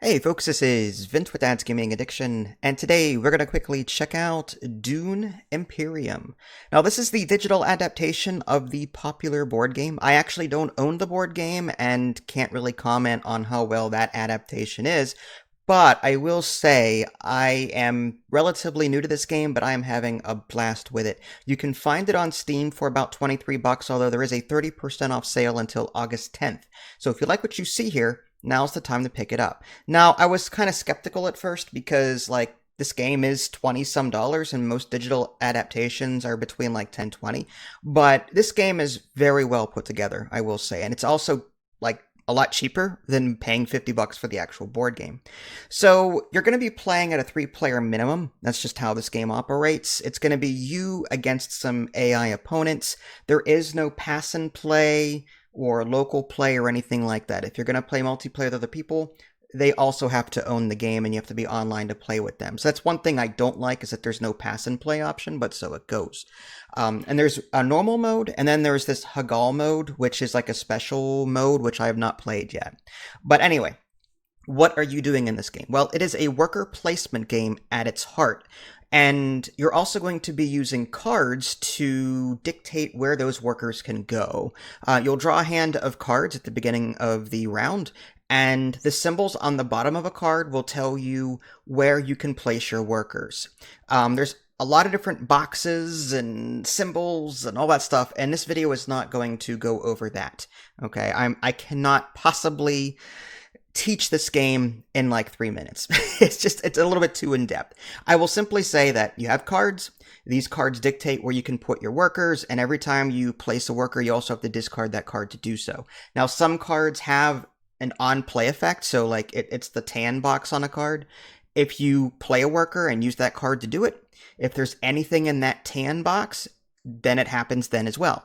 Hey folks, this is Vince with Dad's Gaming Addiction, and today we're going to quickly check out Dune Imperium. Now, this is the digital adaptation of the popular board game. I actually don't own the board game and can't really comment on how well that adaptation is, but I will say I am relatively new to this game, but I am having a blast with it. You can find it on Steam for about 23 bucks, although there is a 30% off sale until August 10th. So if you like what you see here, now's the time to pick it up. Now, I was kind of skeptical at first because, this game is 20 some dollars and most digital adaptations are between like 10, 20. But this game is very well put together, I will say. And it's also a lot cheaper than paying 50 bucks for the actual board game. So you're going to be playing at a 3-player minimum. That's just how this game operates. It's going to be you against some AI opponents. There is no pass and play or local play or anything like that. If you're going to play multiplayer with other people, they also have to own the game and you have to be online to play with them. So that's one thing I don't like, is that there's no pass and play option, but so it goes. And there's a normal mode, and then there's this Hagal mode, which is like a special mode, which I have not played yet. But anyway, what are you doing in this game? Well, it is a worker placement game at its heart. And you're also going to be using cards to dictate where those workers can go. You'll draw a hand of cards at the beginning of the round, and the symbols on the bottom of a card will tell you where you can place your workers. There's a lot of different boxes and symbols and all that stuff, and this video is not going to go over that. Okay, I cannot possibly teach this game in like 3 minutes. It's a little bit too in-depth. I will simply say that you have cards. These cards dictate where you can put your workers, and every time you place a worker, you also have to discard that card to do so. Now, some cards have an on-play effect, so it's the tan box on a card. If you play a worker and use that card to do it, if there's anything in that tan box, then it happens then as well.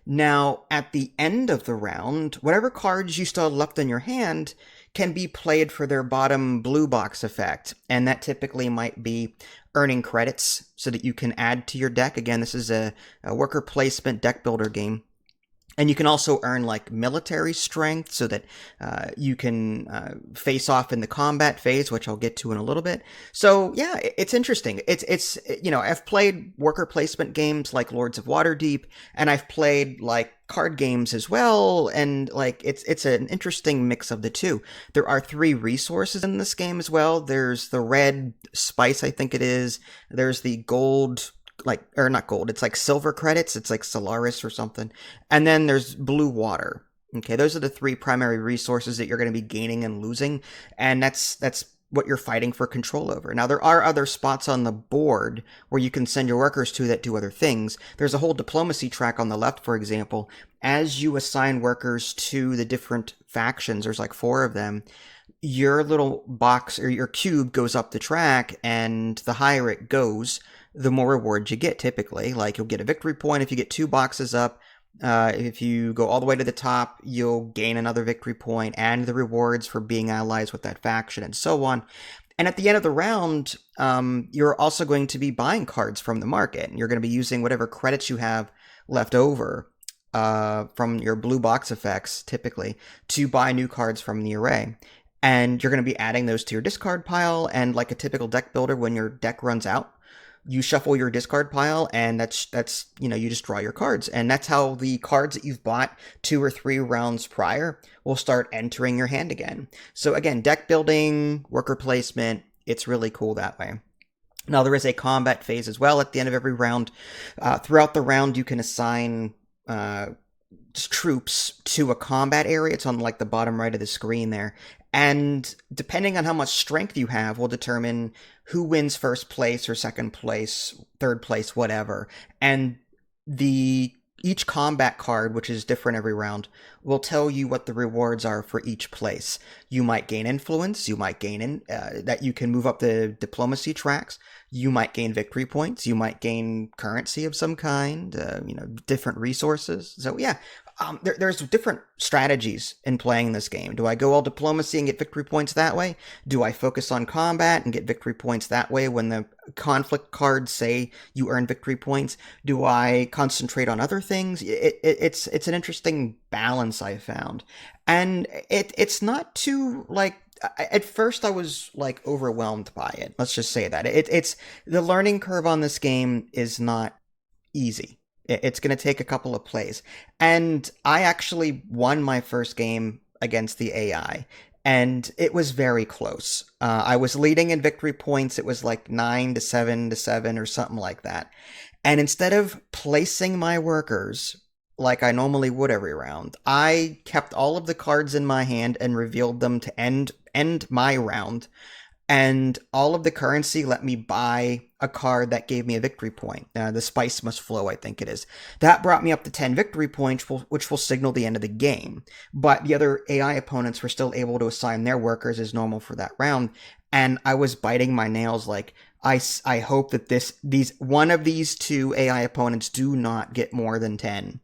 Now, at the end of the round, whatever cards you still have left in your hand can be played for their bottom blue box effect, and that typically might be earning credits so that you can add to your deck. Again, this is a worker placement deck builder game. And you can also earn military strength so that you can face off in the combat phase, which I'll get to in a little bit. So yeah, it's interesting. It's I've played worker placement games like Lords of Waterdeep, and I've played card games as well, and it's an interesting mix of the two. There are 3 resources in this game as well. There's the red spice, I think it is. There's the gold, or not gold, it's like silver credits, it's like Solaris or something. And then there's blue water. Okay, those are the 3 primary resources that you're going to be gaining and losing, and that's what you're fighting for control over. Now, there are other spots on the board where you can send your workers to that do other things. There's a whole diplomacy track on the left, for example. As you assign workers to the different factions, there's 4 of them, your little box or your cube goes up the track, and the higher it goes, the more rewards you get typically. You'll get a victory point if you get 2 boxes up. If you go all the way to the top, you'll gain another victory point and the rewards for being allies with that faction and so on. And at the end of the round, you're also going to be buying cards from the market. And you're going to be using whatever credits you have left over from your blue box effects, typically, to buy new cards from the array. And you're going to be adding those to your discard pile. And like a typical deck builder, when your deck runs out, you shuffle your discard pile, and that's you just draw your cards. And that's how the cards that you've bought 2 or 3 rounds prior will start entering your hand again. So again, deck building, worker placement, it's really cool that way. Now, there is a combat phase as well at the end of every round. Throughout the round, you can assign troops to a combat area. It's on the bottom right of the screen there. And depending on how much strength you have will determine who wins first place or second place, third place, whatever. And each combat card, which is different every round, will tell you what the rewards are for each place. You might gain influence. You might gain that you can move up the diplomacy tracks. You might gain victory points. You might gain currency of some kind. Different resources. So yeah, there's different strategies in playing this game. Do I go all diplomacy and get victory points that way? Do I focus on combat and get victory points that way when the conflict cards say you earn victory points? Do I concentrate on other things? It's an interesting balance I found. And it's not too At first I was like overwhelmed by it. Let's just say that it's the learning curve on this game is not easy. It's going to take a couple of plays. And I actually won my first game against the AI, and it was very close. I was leading in victory points. It was like 9 to 7 or something like that. And instead of placing my workers like I normally would every round, I kept all of the cards in my hand and revealed them to end my round, and all of the currency let me buy a card that gave me a victory point. The spice must flow, I think it is. That brought me up to 10 victory points, which will signal the end of the game. But the other AI opponents were still able to assign their workers as normal for that round, and I was biting my nails like, I hope that these one of these two AI opponents do not get more than 10.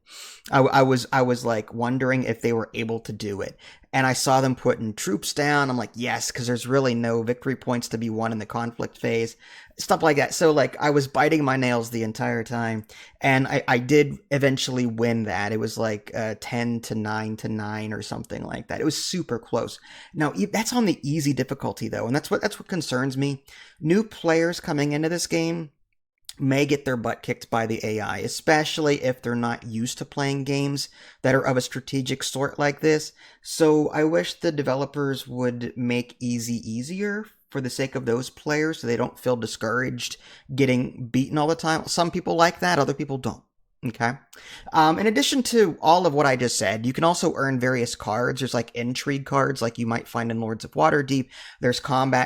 I was like wondering if they were able to do it. And I saw them putting troops down. I'm like, yes, because there's really no victory points to be won in the conflict phase. Stuff like that. So like I was biting my nails the entire time. And I did eventually win that. It was like 10 to 9 or something like that. It was super close. Now that's on the easy difficulty though. And that's what concerns me. New players coming into this game may get their butt kicked by the AI, especially if they're not used to playing games that are of a strategic sort like this. So I wish the developers would make easy easier for the sake of those players so they don't feel discouraged getting beaten all the time. Some people like that, other people don't. Okay. In addition to all of what I just said, you can also earn various cards. There's like intrigue cards like you might find in Lords of Waterdeep. There's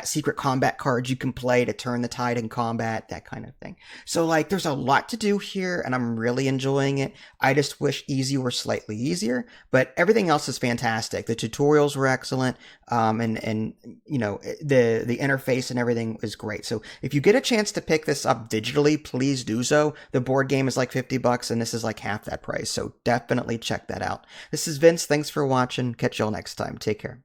secret combat cards you can play to turn the tide in combat, that kind of thing. So like there's a lot to do here and I'm really enjoying it. I just wish easy were slightly easier, but everything else is fantastic. The tutorials were excellent. And you know, the interface and everything is great. So if you get a chance to pick this up digitally, please do so. The board game is like $50 and this is like half that price. So definitely check that out. This is Vince. Thanks for watching. Catch y'all next time. Take care.